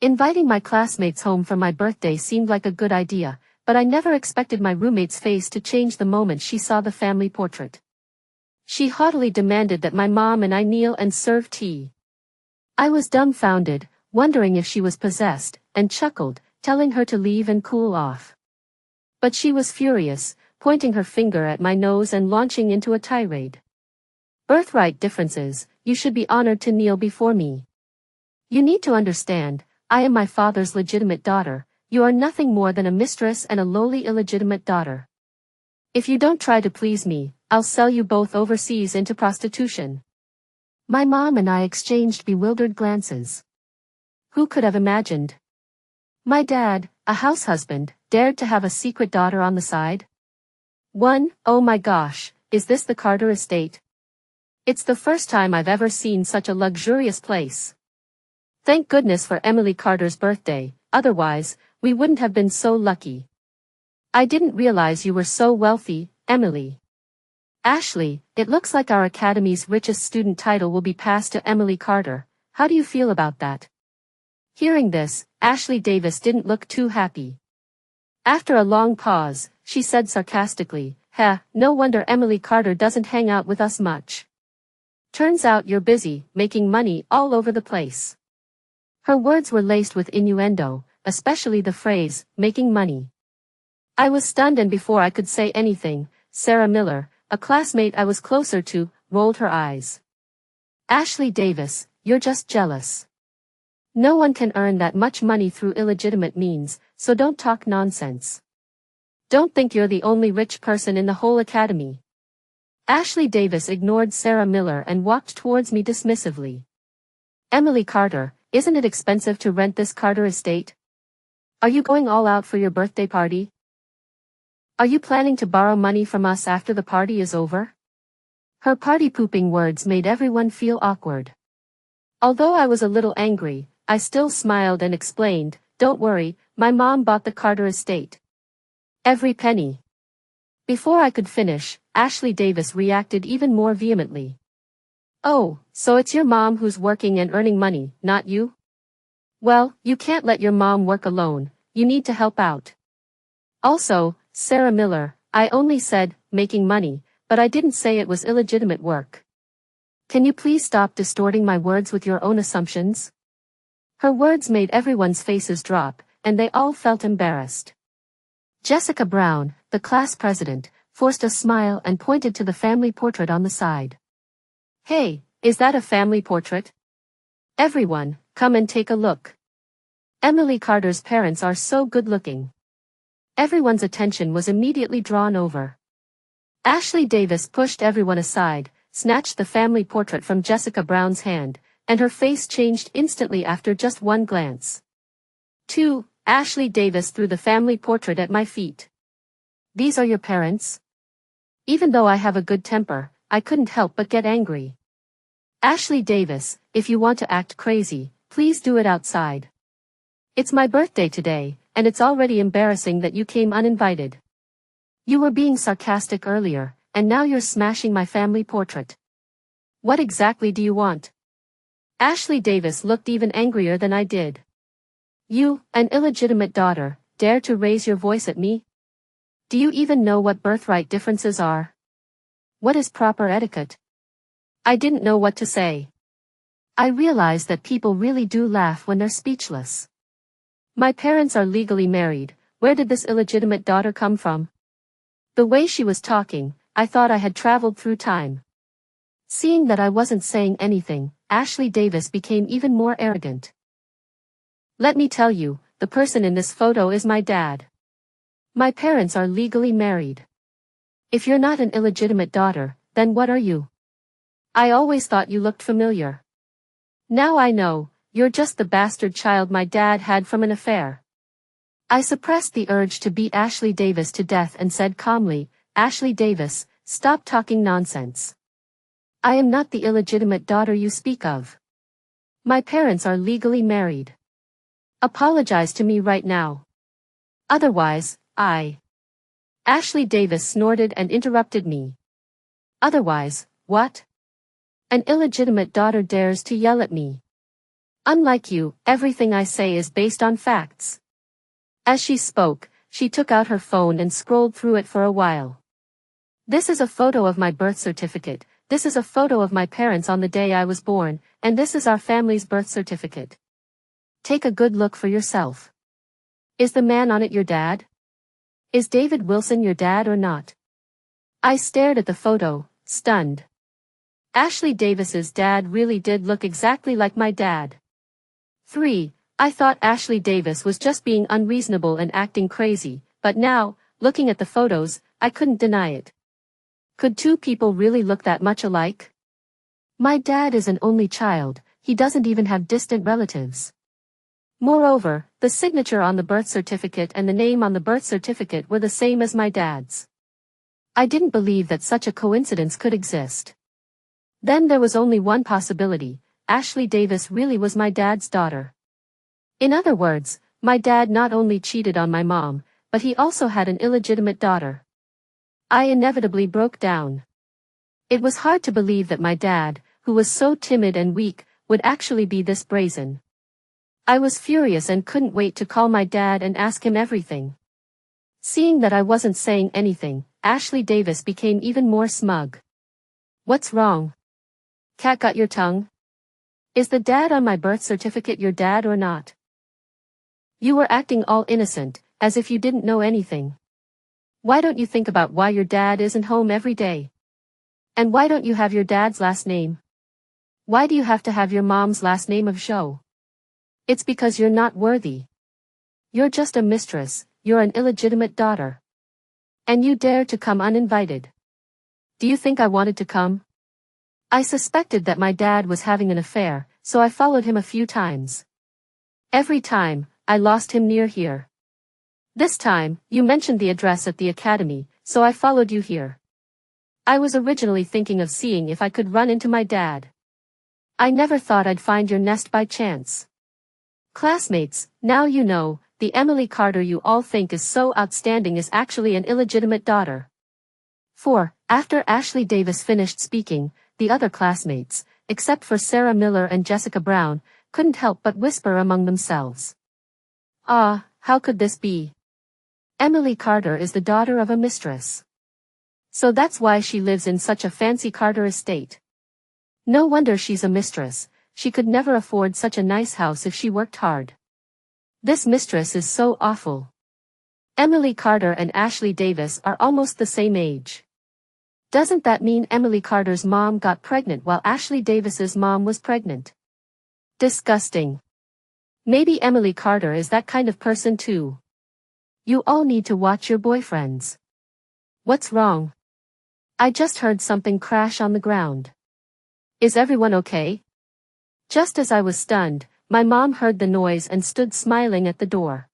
Inviting my classmates home for my birthday seemed like a good idea, but I never expected my roommate's face to change the moment she saw the family portrait. She haughtily demanded that my mom and I kneel and serve tea. I was dumbfounded, wondering if she was possessed, and chuckled, telling her to leave and cool off. But she was furious, pointing her finger at my nose and launching into a tirade. Birthright differences, you should be honored to kneel before me. You need to understand, I am my father's legitimate daughter, you are nothing more than a mistress and a lowly illegitimate daughter. If you don't try to please me, I'll sell you both overseas into prostitution. My mom and I exchanged bewildered glances. Who could have imagined? My dad, a house husband, dared to have a secret daughter on the side? Oh my gosh, is this the Carter estate? It's the first time I've ever seen such a luxurious place. Thank goodness for Emily Carter's birthday, otherwise, we wouldn't have been so lucky. I didn't realize you were so wealthy, Emily. Ashley, it looks like our academy's richest student title will be passed to Emily Carter. How do you feel about that? Hearing this, Ashley Davis didn't look too happy. After a long pause, she said sarcastically, no wonder Emily Carter doesn't hang out with us much. Turns out you're busy, making money all over the place. Her words were laced with innuendo, especially the phrase, making money. I was stunned, and before I could say anything, Sarah Miller, a classmate I was closer to, rolled her eyes. Ashley Davis, you're just jealous. No one can earn that much money through illegitimate means, so don't talk nonsense. Don't think you're the only rich person in the whole academy. Ashley Davis ignored Sarah Miller and walked towards me dismissively. Emily Carter, isn't it expensive to rent this Carter estate? Are you going all out for your birthday party? Are you planning to borrow money from us after the party is over? Her party-pooping words made everyone feel awkward. Although I was a little angry, I still smiled and explained, don't worry, my mom bought the Carter estate. Every penny. Before I could finish, Ashley Davis reacted even more vehemently. Oh, so it's your mom who's working and earning money, not you? Well, you can't let your mom work alone, you need to help out. Also, Sarah Miller, I only said, making money, but I didn't say it was illegitimate work. Can you please stop distorting my words with your own assumptions? Her words made everyone's faces drop, and they all felt embarrassed. Jessica Brown, the class president, forced a smile and pointed to the family portrait on the side. Hey, is that a family portrait? Everyone, come and take a look. Emily Carter's parents are so good-looking. Everyone's attention was immediately drawn over. Ashley Davis pushed everyone aside, snatched the family portrait from Jessica Brown's hand, and her face changed instantly after just one glance. Ashley Davis threw the family portrait at my feet. These are your parents? Even though I have a good temper, I couldn't help but get angry. Ashley Davis, if you want to act crazy, please do it outside. It's my birthday today, and it's already embarrassing that you came uninvited. You were being sarcastic earlier, and now you're smashing my family portrait. What exactly do you want? Ashley Davis looked even angrier than I did. You, an illegitimate daughter, dare to raise your voice at me? Do you even know what birthright differences are? What is proper etiquette? I didn't know what to say. I realized that people really do laugh when they're speechless. My parents are legally married, where did this illegitimate daughter come from? The way she was talking, I thought I had traveled through time. Seeing that I wasn't saying anything, Ashley Davis became even more arrogant. Let me tell you, the person in this photo is my dad. My parents are legally married. If you're not an illegitimate daughter, then what are you? I always thought you looked familiar. Now I know, you're just the bastard child my dad had from an affair. I suppressed the urge to beat Ashley Davis to death and said calmly, Ashley Davis, stop talking nonsense. I am not the illegitimate daughter you speak of. My parents are legally married. Apologize to me right now. Otherwise, Ashley Davis snorted and interrupted me. Otherwise, what? An illegitimate daughter dares to yell at me. Unlike you, everything I say is based on facts. As she spoke, she took out her phone and scrolled through it for a while. This is a photo of my birth certificate, this is a photo of my parents on the day I was born, and this is our family's birth certificate. Take a good look for yourself. Is the man on it your dad? Is David Wilson your dad or not? I stared at the photo, stunned. Ashley Davis's dad really did look exactly like my dad. 3. I thought Ashley Davis was just being unreasonable and acting crazy, but now, looking at the photos, I couldn't deny it. Could two people really look that much alike? My dad is an only child, he doesn't even have distant relatives. Moreover, the signature on the birth certificate and the name on the birth certificate were the same as my dad's. I didn't believe that such a coincidence could exist. Then there was only one possibility, Ashley Davis really was my dad's daughter. In other words, my dad not only cheated on my mom, but he also had an illegitimate daughter. I inevitably broke down. It was hard to believe that my dad, who was so timid and weak, would actually be this brazen. I was furious and couldn't wait to call my dad and ask him everything. Seeing that I wasn't saying anything, Ashley Davis became even more smug. What's wrong? Cat got your tongue? Is the dad on my birth certificate your dad or not? You were acting all innocent, as if you didn't know anything. Why don't you think about why your dad isn't home every day? And why don't you have your dad's last name? Why do you have to have your mom's last name of Joe? It's because you're not worthy. You're just a mistress, you're an illegitimate daughter. And you dare to come uninvited. Do you think I wanted to come? I suspected that my dad was having an affair, so I followed him a few times. Every time, I lost him near here. This time, you mentioned the address at the academy, so I followed you here. I was originally thinking of seeing if I could run into my dad. I never thought I'd find your nest by chance. Classmates, now you know, the Emily Carter you all think is so outstanding is actually an illegitimate daughter. 4. After Ashley Davis finished speaking, the other classmates, except for Sarah Miller and Jessica Brown, couldn't help but whisper among themselves. Ah, how could this be? Emily Carter is the daughter of a mistress. So that's why she lives in such a fancy Carter estate. No wonder she's a mistress, she could never afford such a nice house if she worked hard. This mistress is so awful. Emily Carter and Ashley Davis are almost the same age. Doesn't that mean Emily Carter's mom got pregnant while Ashley Davis's mom was pregnant? Disgusting. Maybe Emily Carter is that kind of person too. You all need to watch your boyfriends. What's wrong? I just heard something crash on the ground. Is everyone okay? Just as I was stunned, my mom heard the noise and stood smiling at the door.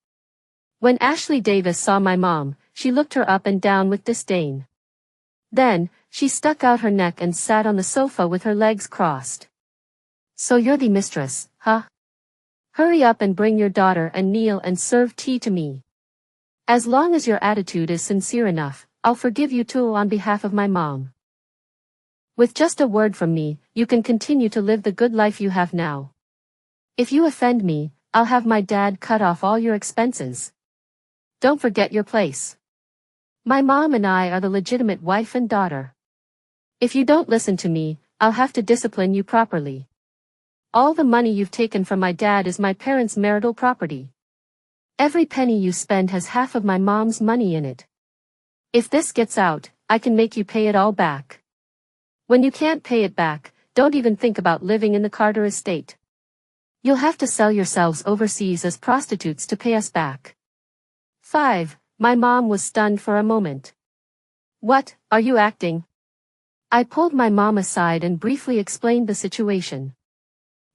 When Ashley Davis saw my mom, she looked her up and down with disdain. Then, she stuck out her neck and sat on the sofa with her legs crossed. So you're the mistress, huh? Hurry up and bring your daughter and kneel and serve tea to me. As long as your attitude is sincere enough, I'll forgive you too on behalf of my mom. With just a word from me, you can continue to live the good life you have now. If you offend me, I'll have my dad cut off all your expenses. Don't forget your place. My mom and I are the legitimate wife and daughter. If you don't listen to me, I'll have to discipline you properly. All the money you've taken from my dad is my parents' marital property. Every penny you spend has half of my mom's money in it. If this gets out, I can make you pay it all back. When you can't pay it back, don't even think about living in the Carter estate. You'll have to sell yourselves overseas as prostitutes to pay us back. 5. My mom was stunned for a moment. What, are you acting? I pulled my mom aside and briefly explained the situation.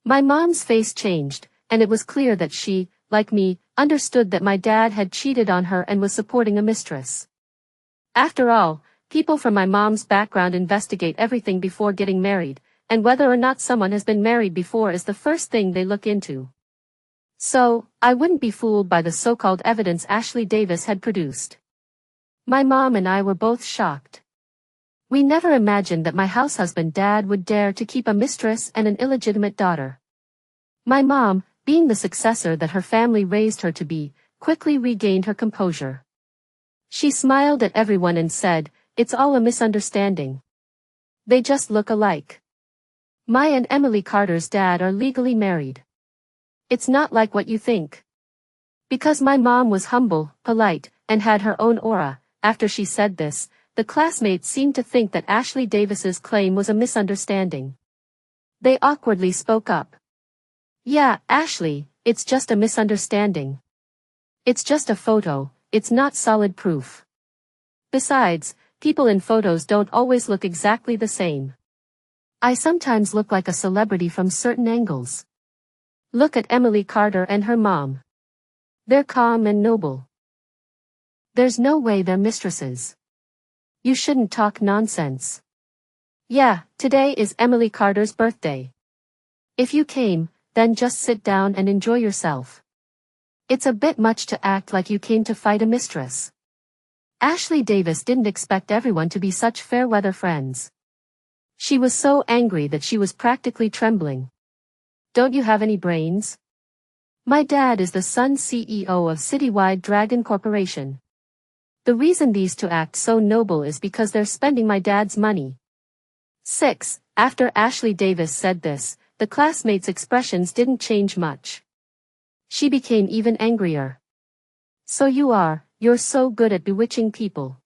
My mom's face changed, and it was clear that she, like me, understood that my dad had cheated on her and was supporting a mistress. After all, people from my mom's background investigate everything before getting married, and whether or not someone has been married before is the first thing they look into. So, I wouldn't be fooled by the so-called evidence Ashley Davis had produced. My mom and I were both shocked. We never imagined that my house husband dad would dare to keep a mistress and an illegitimate daughter. My mom, being the successor that her family raised her to be, quickly regained her composure. She smiled at everyone and said, "It's all a misunderstanding. They just look alike. My and Emily Carter's dad are legally married. It's not like what you think." Because my mom was humble, polite, and had her own aura, after she said this, the classmates seemed to think that Ashley Davis's claim was a misunderstanding. They awkwardly spoke up. "Yeah, Ashley, it's just a misunderstanding. It's just a photo, it's not solid proof. Besides, people in photos don't always look exactly the same. I sometimes look like a celebrity from certain angles. Look at Emily Carter and her mom. They're calm and noble. There's no way they're mistresses. You shouldn't talk nonsense. Yeah, today is Emily Carter's birthday. If you came, then just sit down and enjoy yourself. It's a bit much to act like you came to fight a mistress." Ashley Davis didn't expect everyone to be such fair-weather friends. She was so angry that she was practically trembling. "Don't you have any brains? My dad is the son CEO of Citywide Dragon Corporation. The reason these two act so noble is because they're spending my dad's money." 6. After Ashley Davis said this, the classmates' expressions didn't change much. She became even angrier. "So you're so good at bewitching people.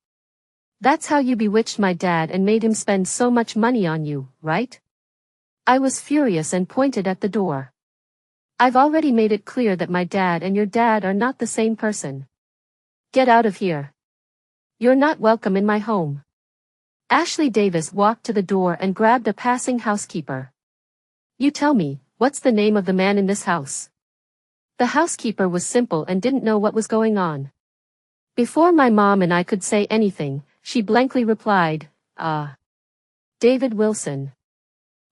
That's how you bewitched my dad and made him spend so much money on you, right?" I was furious and pointed at the door. "I've already made it clear that my dad and your dad are not the same person. Get out of here. You're not welcome in my home." Ashley Davis walked to the door and grabbed a passing housekeeper. "You tell me, what's the name of the man in this house?" The housekeeper was simple and didn't know what was going on. Before my mom and I could say anything, she blankly replied, David Wilson."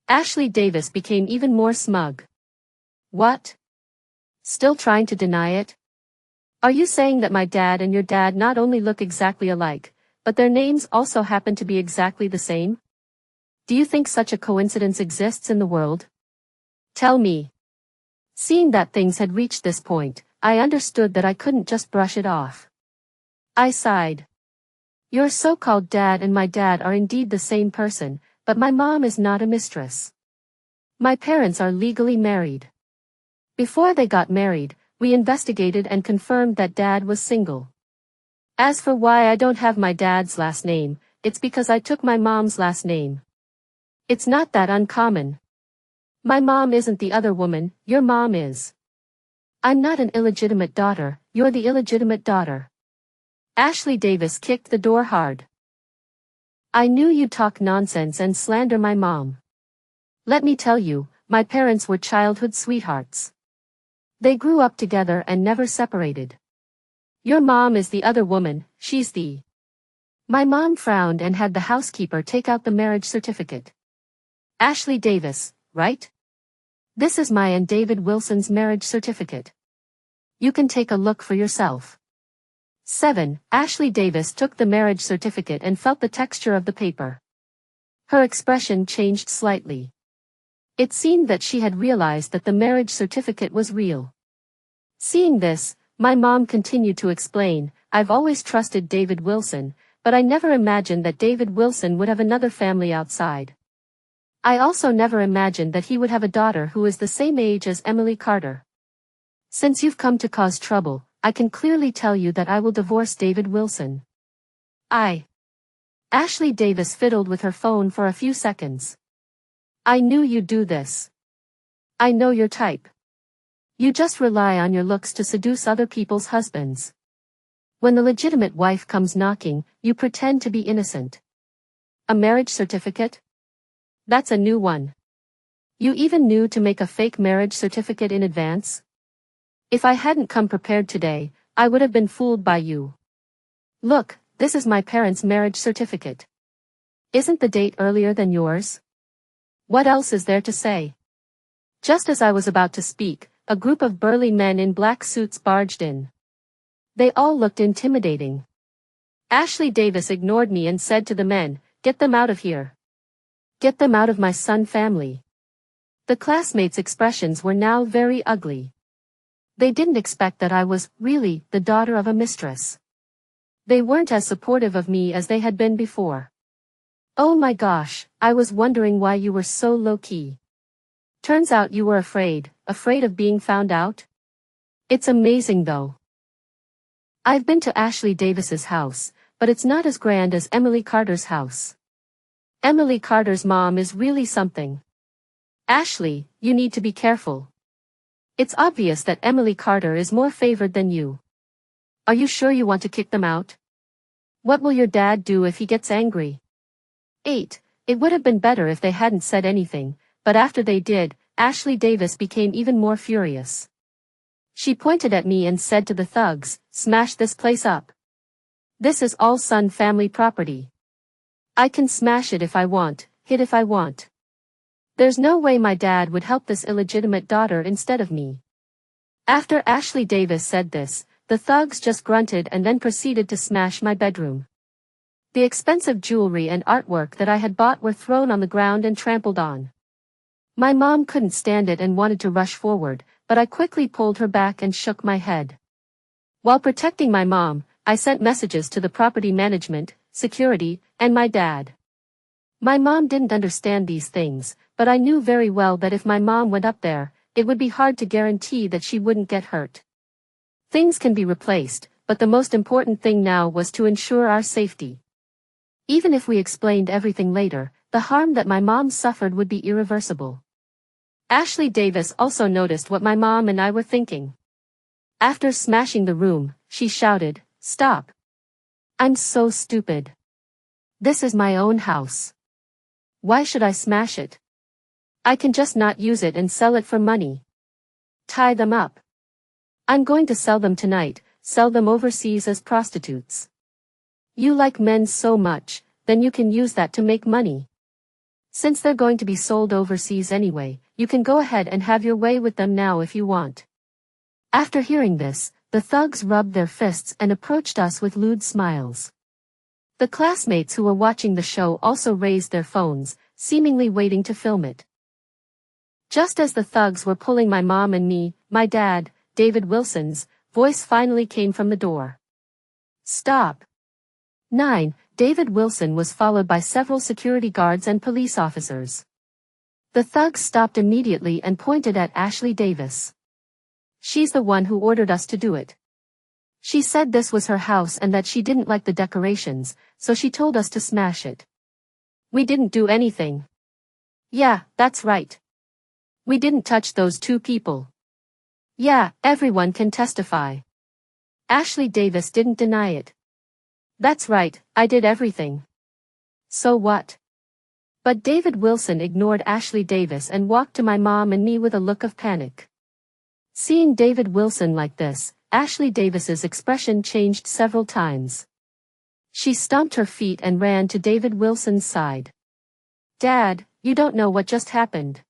Ashley Davis became even more smug. "What? Still trying to deny it? Are you saying that my dad and your dad not only look exactly alike, but their names also happen to be exactly the same? Do you think such a coincidence exists in the world? Tell me." Seeing that things had reached this point, I understood that I couldn't just brush it off. I sighed. Your so-called dad and my dad are indeed the same person, but my mom is not a mistress. My parents are legally married. Before they got married, we investigated and confirmed that dad was single. As for why I don't have my dad's last name, it's because I took my mom's last name. It's not that uncommon. My mom isn't the other woman, your mom is. I'm not an illegitimate daughter, you're the illegitimate daughter. Ashley Davis kicked the door hard. I knew you'd talk nonsense and slander my mom. Let me tell you, my parents were childhood sweethearts. They grew up together and never separated. Your mom is the other woman, she's the... My mom frowned and had the housekeeper take out the marriage certificate. Ashley Davis, right? This is my and David Wilson's marriage certificate. You can take a look for yourself. 7. Ashley Davis took the marriage certificate and felt the texture of the paper. Her expression changed slightly. It seemed that she had realized that the marriage certificate was real. Seeing this, my mom continued to explain, I've always trusted David Wilson, but I never imagined that David Wilson would have another family outside. I also never imagined that he would have a daughter who is the same age as Emily Carter. Since you've come to cause trouble, I can clearly tell you that I will divorce David Wilson. Ashley Davis fiddled with her phone for a few seconds. I knew you'd do this. I know your type. You just rely on your looks to seduce other people's husbands. When the legitimate wife comes knocking, you pretend to be innocent. A marriage certificate? That's a new one. You even knew to make a fake marriage certificate in advance? If I hadn't come prepared today, I would have been fooled by you. Look, this is my parents' marriage certificate. Isn't the date earlier than yours? What else is there to say? Just as I was about to speak, a group of burly men in black suits barged in. They all looked intimidating. Ashley Davis ignored me and said to the men, Get them out of here. Get them out of my son family. The classmates' expressions were now very ugly. They didn't expect that I was, really, the daughter of a mistress. They weren't as supportive of me as they had been before. Oh my gosh, I was wondering why you were so low-key. Turns out you were afraid of being found out? It's amazing though. I've been to Ashley Davis's house, but it's not as grand as Emily Carter's house. Emily Carter's mom is really something. Ashley, you need to be careful. It's obvious that Emily Carter is more favored than you. Are you sure you want to kick them out? What will your dad do if he gets angry? 8. It would have been better if they hadn't said anything, but after they did, Ashley Davis became even more furious. She pointed at me and said to the thugs, "Smash this place up. This is all Sun family property. I can smash it if I want, hit if I want. There's no way my dad would help this illegitimate daughter instead of me." After Ashley Davis said this, the thugs just grunted and then proceeded to smash my bedroom. The expensive jewelry and artwork that I had bought were thrown on the ground and trampled on. My mom couldn't stand it and wanted to rush forward, but I quickly pulled her back and shook my head. While protecting my mom, I sent messages to the property management, security, and my dad. My mom didn't understand these things, but I knew very well that if my mom went up there, it would be hard to guarantee that she wouldn't get hurt. Things can be replaced, but the most important thing now was to ensure our safety. Even if we explained everything later, the harm that my mom suffered would be irreversible. Ashley Davis also noticed what my mom and I were thinking. After smashing the room, she shouted, "Stop. I'm so stupid. This is my own house. Why should I smash it? I can just not use it and sell it for money. Tie them up. I'm going to sell them tonight, sell them overseas as prostitutes. You like men so much, then you can use that to make money. Since they're going to be sold overseas anyway, you can go ahead and have your way with them now if you want." After hearing this, the thugs rubbed their fists and approached us with lewd smiles. The classmates who were watching the show also raised their phones, seemingly waiting to film it. Just as the thugs were pulling my mom and me, my dad, David Wilson's, voice finally came from the door. "Stop." 9. David Wilson was followed by several security guards and police officers. The thugs stopped immediately and pointed at Ashley Davis. "She's the one who ordered us to do it. She said this was her house and that she didn't like the decorations, so she told us to smash it. We didn't do anything." "Yeah, that's right. We didn't touch those two people." "Yeah, everyone can testify." Ashley Davis didn't deny it. "That's right, I did everything." "So what?" But David Wilson ignored Ashley Davis and walked to my mom and me with a look of panic. Seeing David Wilson like this, Ashley Davis's expression changed several times. She stomped her feet and ran to David Wilson's side. "Dad, you don't know what just happened.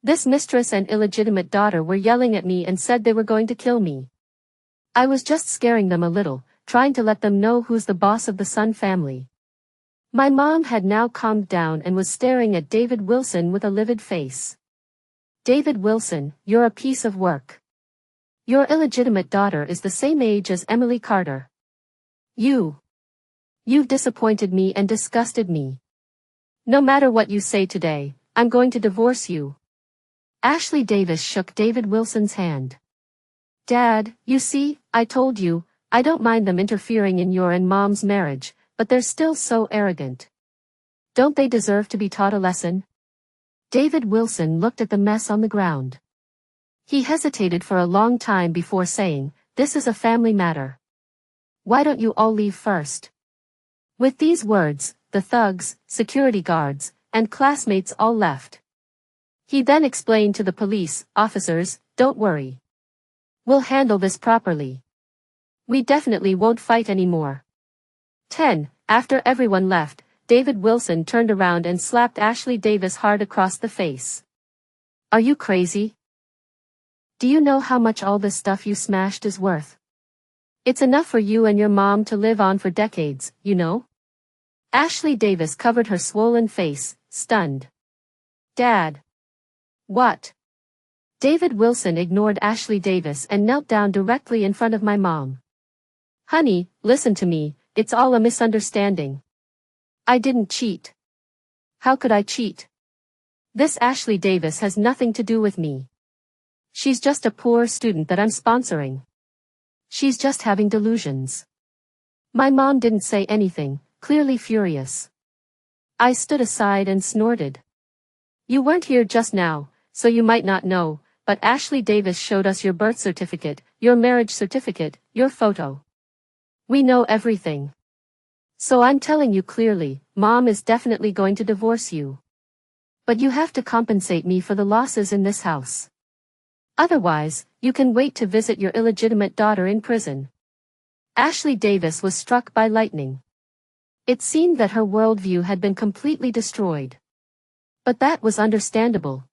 This mistress and illegitimate daughter were yelling at me and said they were going to kill me. I was just scaring them a little, trying to let them know who's the boss of the Sun family." My mom had now calmed down and was staring at David Wilson with a livid face. "David Wilson, you're a piece of work. Your illegitimate daughter is the same age as Emily Carter. You've disappointed me and disgusted me. No matter what you say today, I'm going to divorce you." Ashley Davis shook David Wilson's hand. "Dad, you see, I told you, I don't mind them interfering in your and Mom's marriage, but they're still so arrogant. Don't they deserve to be taught a lesson?" David Wilson looked at the mess on the ground. He hesitated for a long time before saying, "This is a family matter. Why don't you all leave first?" With these words, the thugs, security guards, and classmates all left. He then explained to the police officers, "Don't worry. We'll handle this properly. We definitely won't fight anymore." 10. After everyone left, David Wilson turned around and slapped Ashley Davis hard across the face. "Are you crazy? Do you know how much all this stuff you smashed is worth? It's enough for you and your mom to live on for decades, you know?" Ashley Davis covered her swollen face, stunned. "Dad. What? David Wilson ignored Ashley Davis and knelt down directly in front of my mom. Honey, listen to me, it's all a misunderstanding. I didn't cheat. How could I cheat? This Ashley Davis has nothing to do with me. She's just a poor student that I'm sponsoring. She's just having delusions. My mom didn't say anything, clearly furious. I stood aside and snorted. You weren't here just now, so you might not know, but Ashley Davis showed us your birth certificate, your marriage certificate, your photo. We know everything. So I'm telling you clearly, Mom is definitely going to divorce you. But you have to compensate me for the losses in this house. Otherwise, you can wait to visit your illegitimate daughter in prison. Ashley Davis was struck by lightning. It seemed that her worldview had been completely destroyed. But that was understandable.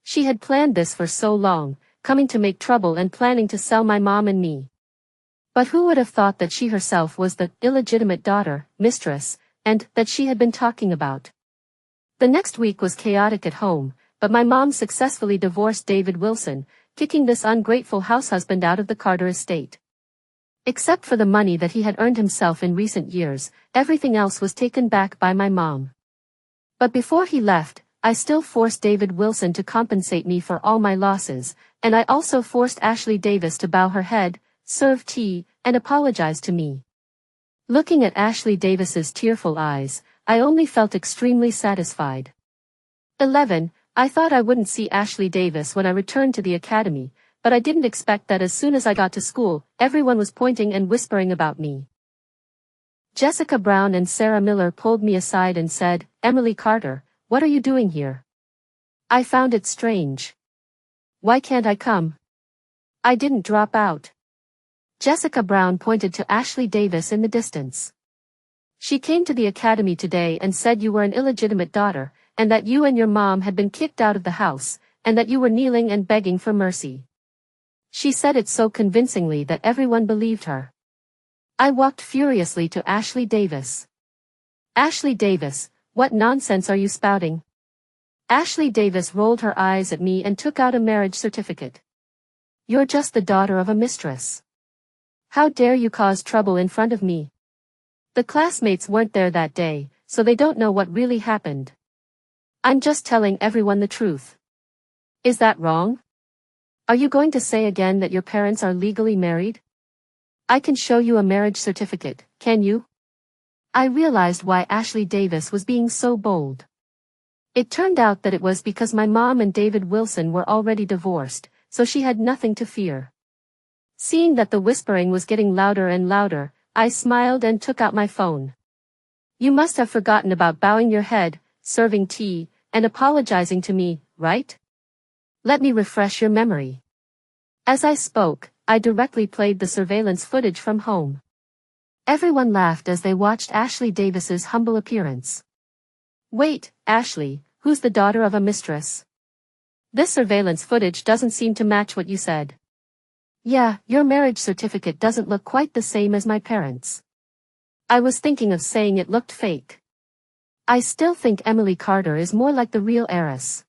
She had planned this for so long, coming to make trouble and planning to sell my mom and me. But who would have thought that she herself was the illegitimate daughter, mistress, and that she had been talking about? The next week was chaotic at home, but my mom successfully divorced David Wilson, kicking this ungrateful househusband out of the Carter estate. Except for the money that he had earned himself in recent years, everything else was taken back by my mom. But before he left, I still forced David Wilson to compensate me for all my losses, and I also forced Ashley Davis to bow her head, serve tea, and apologize to me. Looking at Ashley Davis's tearful eyes, I only felt extremely satisfied. 11. I thought I wouldn't see Ashley Davis when I returned to the academy, but I didn't expect that as soon as I got to school, everyone was pointing and whispering about me. Jessica Brown and Sarah Miller pulled me aside and said, Emily Carter, what are you doing here? I found it strange. Why can't I come? I didn't drop out. Jessica Brown pointed to Ashley Davis in the distance. She came to the academy today and said you were an illegitimate daughter, and that you and your mom had been kicked out of the house, and that you were kneeling and begging for mercy. She said it so convincingly that everyone believed her. I walked furiously to Ashley Davis. Ashley Davis, what nonsense are you spouting? Ashley Davis rolled her eyes at me and took out a marriage certificate. You're just the daughter of a mistress. How dare you cause trouble in front of me? The classmates weren't there that day, so they don't know what really happened. I'm just telling everyone the truth. Is that wrong? Are you going to say again that your parents are legally married? I can show you a marriage certificate, can you? I realized why Ashley Davis was being so bold. It turned out that it was because my mom and David Wilson were already divorced, so she had nothing to fear. Seeing that the whispering was getting louder and louder, I smiled and took out my phone. You must have forgotten about bowing your head, serving tea, and apologizing to me, right? Let me refresh your memory. As I spoke, I directly played the surveillance footage from home. Everyone laughed as they watched Ashley Davis's humble appearance. Wait, Ashley, who's the daughter of a mistress? This surveillance footage doesn't seem to match what you said. Yeah, your marriage certificate doesn't look quite the same as my parents'. I was thinking of saying it looked fake. I still think Emily Carter is more like the real heiress.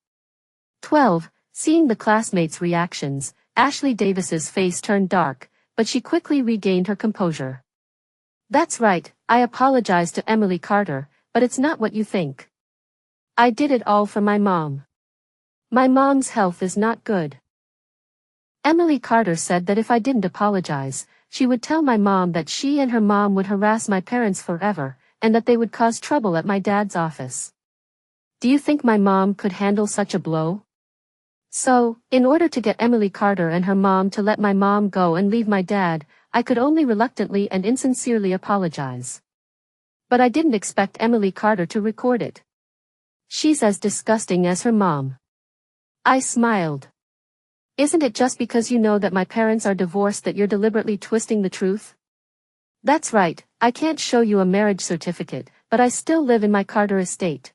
12. Seeing the classmates' reactions, Ashley Davis's face turned dark, but she quickly regained her composure. That's right, I apologized to Emily Carter, but it's not what you think. I did it all for my mom. My mom's health is not good. Emily Carter said that if I didn't apologize, she would tell my mom that she and her mom would harass my parents forever, and that they would cause trouble at my dad's office. Do you think my mom could handle such a blow? So, in order to get Emily Carter and her mom to let my mom go and leave my dad, I could only reluctantly and insincerely apologize. But I didn't expect Emily Carter to record it. She's as disgusting as her mom. I smiled. Isn't it just because you know that my parents are divorced that you're deliberately twisting the truth? That's right, I can't show you a marriage certificate, but I still live in my Carter estate.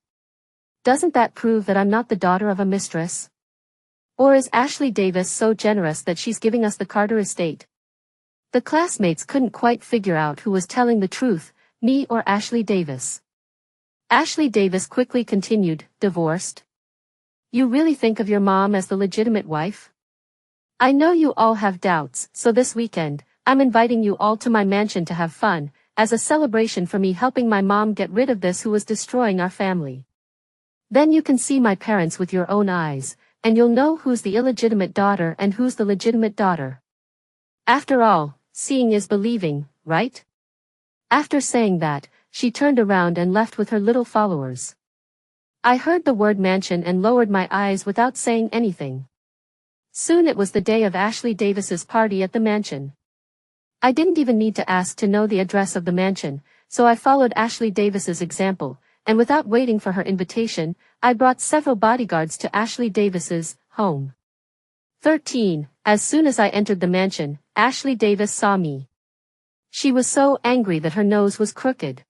Doesn't that prove that I'm not the daughter of a mistress? Or is Ashley Davis so generous that she's giving us the Carter estate? The classmates couldn't quite figure out who was telling the truth, me or Ashley Davis. Ashley Davis quickly continued, divorced? You really think of your mom as the legitimate wife? I know you all have doubts, so this weekend, I'm inviting you all to my mansion to have fun, as a celebration for me helping my mom get rid of this who was destroying our family. Then you can see my parents with your own eyes, and you'll know who's the illegitimate daughter and who's the legitimate daughter. After all, seeing is believing, right? After saying that, she turned around and left with her little followers. I heard the word mansion and lowered my eyes without saying anything. Soon it was the day of Ashley Davis's party at the mansion. I didn't even need to ask to know the address of the mansion, so I followed Ashley Davis's example, and without waiting for her invitation, I brought several bodyguards to Ashley Davis's home. 13. As soon as I entered the mansion, Ashley Davis saw me. She was so angry that her nose was crooked.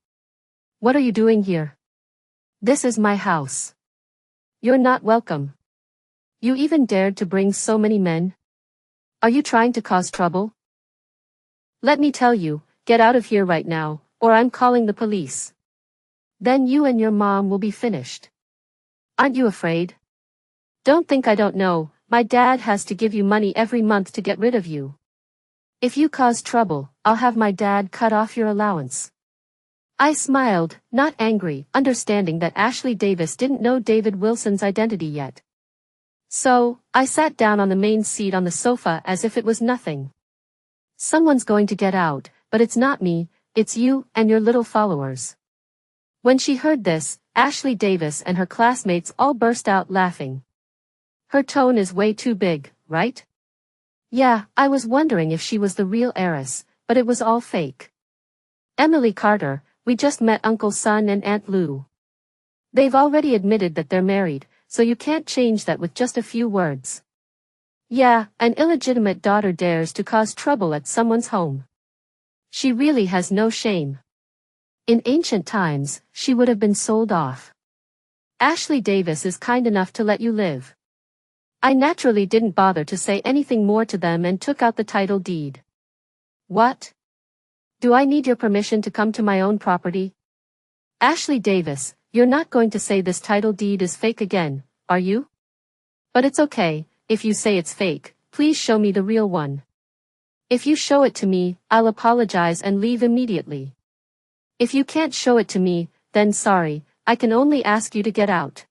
What are you doing here? This is my house. You're not welcome. You even dared to bring so many men? Are you trying to cause trouble? Let me tell you, get out of here right now, or I'm calling the police. Then you and your mom will be finished. Aren't you afraid? Don't think I don't know, my dad has to give you money every month to get rid of you. If you cause trouble, I'll have my dad cut off your allowance. I smiled, not angry, understanding that Ashley Davis didn't know David Wilson's identity yet. So, I sat down on the main seat on the sofa as if it was nothing. Someone's going to get out, but it's not me, it's you and your little followers. When she heard this, Ashley Davis and her classmates all burst out laughing. Her tone is way too big, right? Yeah, I was wondering if she was the real heiress, but it was all fake. Emily Carter, we just met Uncle Son and Aunt Lou. They've already admitted that they're married, so you can't change that with just a few words. Yeah, an illegitimate daughter dares to cause trouble at someone's home. She really has no shame. In ancient times, she would have been sold off. Ashley Davis is kind enough to let you live. I naturally didn't bother to say anything more to them and took out the title deed. What? Do I need your permission to come to my own property? Ashley Davis, you're not going to say this title deed is fake again, are you? But it's okay. If you say it's fake, please show me the real one. If you show it to me, I'll apologize and leave immediately. If you can't show it to me, then sorry, I can only ask you to get out.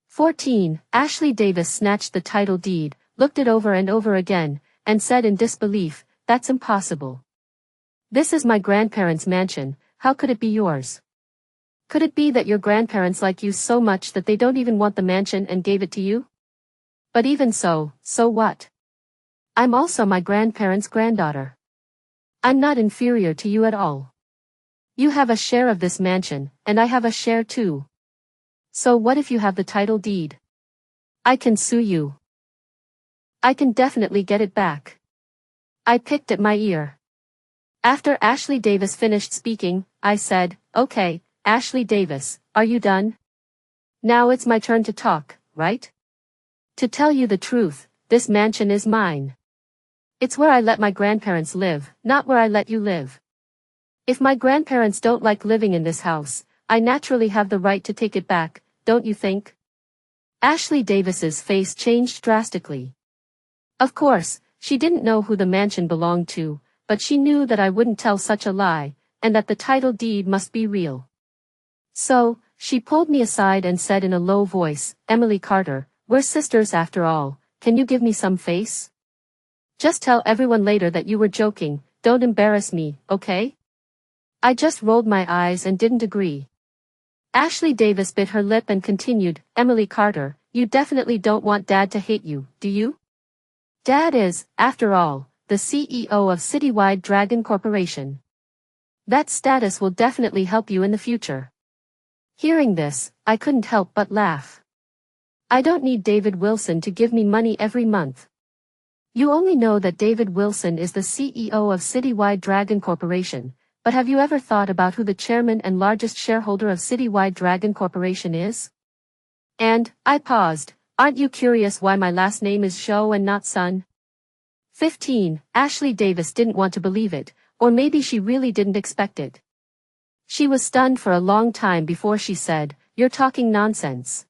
14. Ashley Davis snatched the title deed, looked it over and over again, and said in disbelief, that's impossible. This is my grandparents' mansion, how could it be yours? Could it be that your grandparents like you so much that they don't even want the mansion and gave it to you? But even so, so what? I'm also my grandparents' granddaughter. I'm not inferior to you at all. You have a share of this mansion, and I have a share too. So what if you have the title deed? I can sue you. I can definitely get it back. I picked at my ear. After Ashley Davis finished speaking, I said, okay, Ashley Davis, are you done? Now it's my turn to talk, right? To tell you the truth, this mansion is mine. It's where I let my grandparents live, not where I let you live. If my grandparents don't like living in this house, I naturally have the right to take it back, don't you think? Ashley Davis's face changed drastically. Of course, she didn't know who the mansion belonged to, but she knew that I wouldn't tell such a lie, and that the title deed must be real. So, she pulled me aside and said in a low voice, Emily Carter, we're sisters after all, can you give me some face? Just tell everyone later that you were joking, don't embarrass me, okay? I just rolled my eyes and didn't agree. Ashley Davis bit her lip and continued, Emily Carter, you definitely don't want Dad to hate you, do you? Dad is, after all, the CEO of Citywide Dragon Corporation. That status will definitely help you in the future. Hearing this, I couldn't help but laugh. I don't need David Wilson to give me money every month. You only know that David Wilson is the CEO of Citywide Dragon Corporation, but have you ever thought about who the chairman and largest shareholder of Citywide Dragon Corporation is? And, I paused, aren't you curious why my last name is Show and not Son? 15. Ashley Davis didn't want to believe it, or maybe she really didn't expect it. She was stunned for a long time before she said, you're talking nonsense.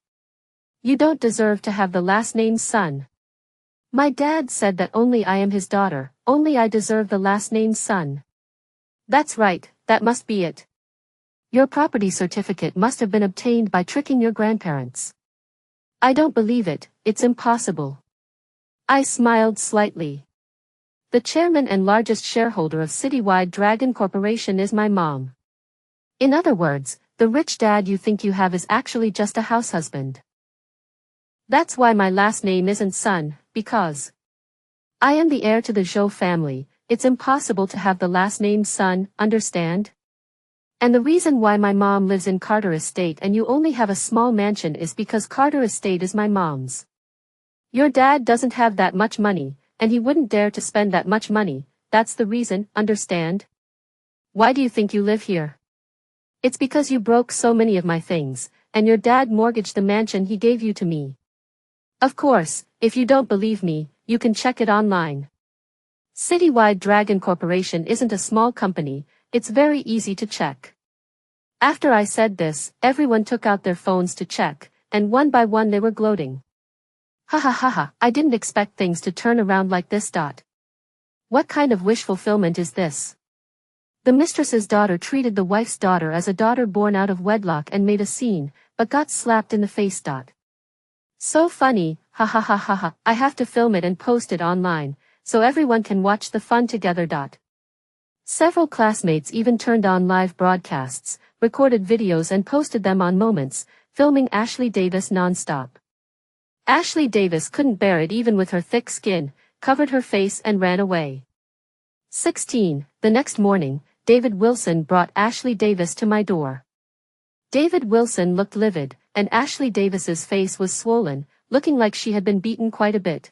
You don't deserve to have the last name Son. My dad said that only I am his daughter, only I deserve the last name Son. That's right, that must be it. Your property certificate must have been obtained by tricking your grandparents. I don't believe it, it's impossible. I smiled slightly. The chairman and largest shareholder of Citywide Dragon Corporation is my mom. In other words, the rich dad you think you have is actually just a house husband. That's why my last name isn't Son, because I am the heir to the Zhou family. It's impossible to have the last name Son, understand? And the reason why my mom lives in Carter Estate and you only have a small mansion is because Carter Estate is my mom's. Your dad doesn't have that much money, and he wouldn't dare to spend that much money. That's the reason, understand? Why do you think you live here? It's because you broke so many of my things, and your dad mortgaged the mansion he gave you to me. Of course, if you don't believe me, you can check it online. Citywide Dragon Corporation isn't a small company, it's very easy to check. After I said this, everyone took out their phones to check, and one by one they were gloating. Ha ha ha ha, I didn't expect things to turn around like this. What kind of wish fulfillment is this? The mistress's daughter treated the wife's daughter as a daughter born out of wedlock and made a scene, but got slapped in the face. So funny, ha ha ha ha ha, I have to film it and post it online, so everyone can watch the fun together. Several classmates even turned on live broadcasts, recorded videos and posted them on Moments, filming Ashley Davis non-stop. Ashley Davis couldn't bear it even with her thick skin, covered her face and ran away. 16. The next morning, David Wilson brought Ashley Davis to my door. David Wilson looked livid, and Ashley Davis's face was swollen, looking like she had been beaten quite a bit.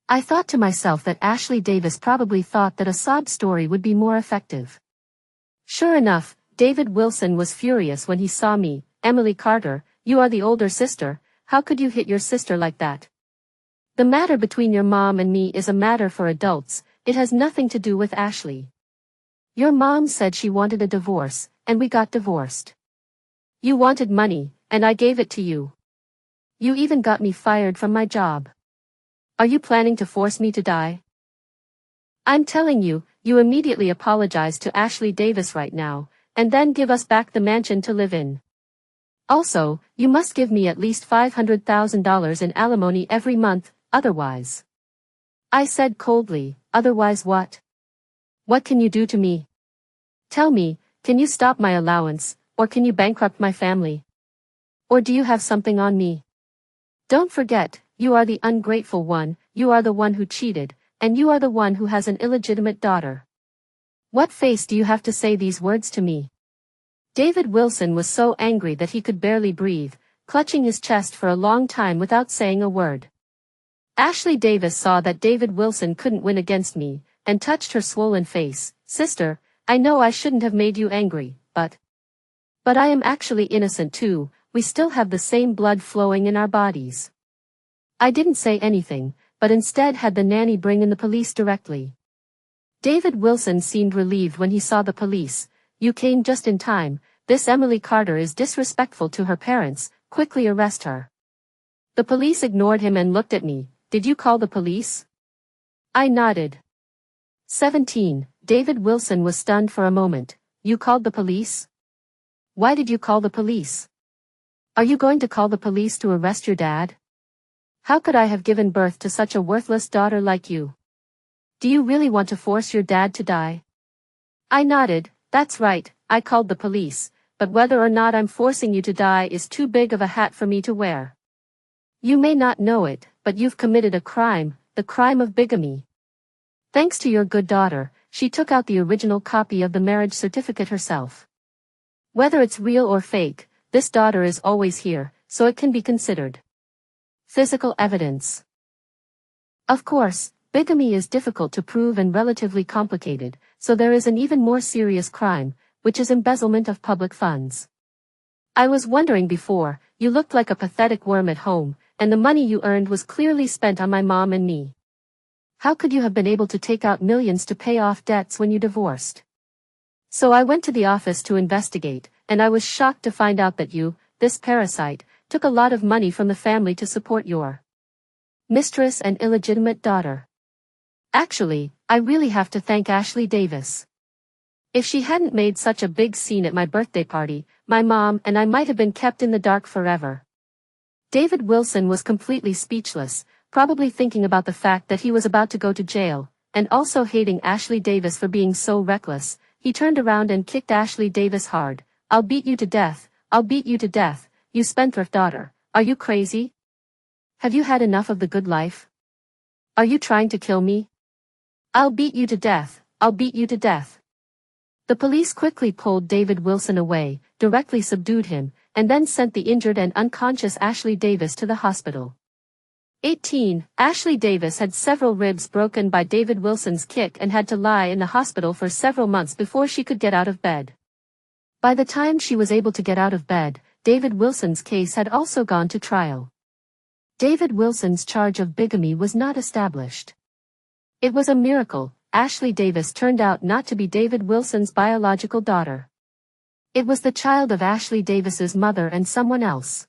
I thought to myself that Ashley Davis probably thought that a sob story would be more effective. Sure enough, David Wilson was furious when he saw me. Emily Carter, you are the older sister, how could you hit your sister like that? The matter between your mom and me is a matter for adults, it has nothing to do with Ashley. Your mom said she wanted a divorce, and we got divorced. You wanted money, and I gave it to you. You even got me fired from my job. Are you planning to force me to die? I'm telling you, you immediately apologize to Ashley Davis right now, and then give us back the mansion to live in. Also, you must give me at least $500,000 in alimony every month, otherwise. I said coldly, otherwise what? What can you do to me? Tell me, can you stop my allowance, or can you bankrupt my family? Or do you have something on me? Don't forget, you are the ungrateful one, you are the one who cheated, and you are the one who has an illegitimate daughter. What face do you have to say these words to me? David Wilson was so angry that he could barely breathe, clutching his chest for a long time without saying a word. Ashley Davis saw that David Wilson couldn't win against me, and touched her swollen face. Sister, I know I shouldn't have made you angry, but I am actually innocent too, we still have the same blood flowing in our bodies. I didn't say anything, but instead had the nanny bring in the police directly. David Wilson seemed relieved when he saw the police. You came just in time, this Emily Carter is disrespectful to her parents, quickly arrest her. The police ignored him and looked at me. Did you call the police? I nodded. 17. David Wilson was stunned for a moment. You called the police? Why did you call the police? Are you going to call the police to arrest your dad? How could I have given birth to such a worthless daughter like you? Do you really want to force your dad to die? I nodded. That's right, I called the police, but whether or not I'm forcing you to die is too big of a hat for me to wear. You may not know it, but you've committed a crime, the crime of bigamy. Thanks to your good daughter, she took out the original copy of the marriage certificate herself. Whether it's real or fake, this daughter is always here, so it can be considered physical evidence. Of course, bigamy is difficult to prove and relatively complicated, so there is an even more serious crime, which is embezzlement of public funds. I was wondering before, you looked like a pathetic worm at home, and the money you earned was clearly spent on my mom and me. How could you have been able to take out millions to pay off debts when you divorced? So I went to the office to investigate, and I was shocked to find out that you, this parasite, took a lot of money from the family to support your mistress and illegitimate daughter. Actually, I really have to thank Ashley Davis. If she hadn't made such a big scene at my birthday party, my mom and I might have been kept in the dark forever." David Wilson was completely speechless, probably thinking about the fact that he was about to go to jail, and also hating Ashley Davis for being so reckless. He turned around and kicked Ashley Davis hard. "I'll beat you to death, I'll beat you to death, you spendthrift daughter. Are you crazy? Have you had enough of the good life? Are you trying to kill me? I'll beat you to death, I'll beat you to death." The police quickly pulled David Wilson away, directly subdued him, and then sent the injured and unconscious Ashley Davis to the hospital. 18. Ashley Davis had several ribs broken by David Wilson's kick and had to lie in the hospital for several months before she could get out of bed. By the time she was able to get out of bed, David Wilson's case had also gone to trial. David Wilson's charge of bigamy was not established. It was a miracle. Ashley Davis turned out not to be David Wilson's biological daughter. It was the child of Ashley Davis's mother and someone else.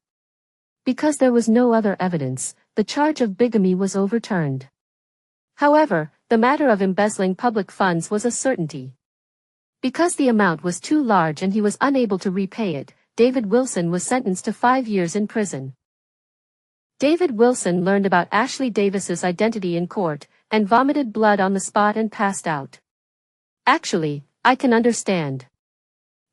Because there was no other evidence, the charge of bigamy was overturned. However, the matter of embezzling public funds was a certainty. Because the amount was too large and he was unable to repay it, David Wilson was sentenced to 5 years in prison. David Wilson learned about Ashley Davis's identity in court, and vomited blood on the spot and passed out. Actually, I can understand.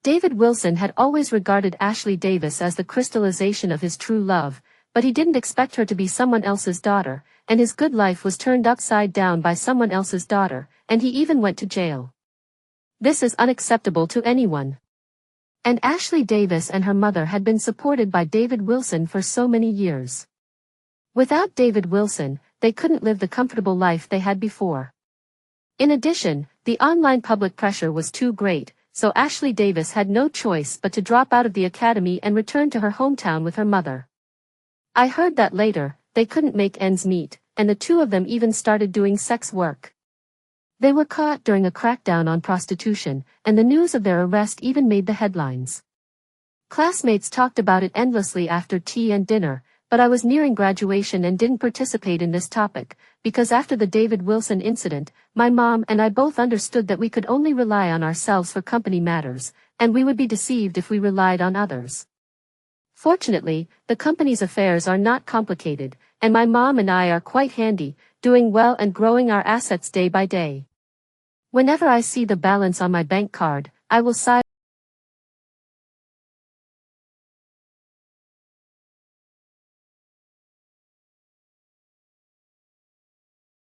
David Wilson had always regarded Ashley Davis as the crystallization of his true love, but he didn't expect her to be someone else's daughter, and his good life was turned upside down by someone else's daughter, and he even went to jail. This is unacceptable to anyone. And Ashley Davis and her mother had been supported by David Wilson for so many years. Without David Wilson, they couldn't live the comfortable life they had before. In addition, the online public pressure was too great, so Ashley Davis had no choice but to drop out of the academy and return to her hometown with her mother. I heard that later, they couldn't make ends meet, and the two of them even started doing sex work. They were caught during a crackdown on prostitution, and the news of their arrest even made the headlines. Classmates talked about it endlessly after tea and dinner, but I was nearing graduation and didn't participate in this topic, because after the David Wilson incident, my mom and I both understood that we could only rely on ourselves for company matters, and we would be deceived if we relied on others. Fortunately, the company's affairs are not complicated, and my mom and I are quite handy, doing well and growing our assets day by day. Whenever I see the balance on my bank card, I will sigh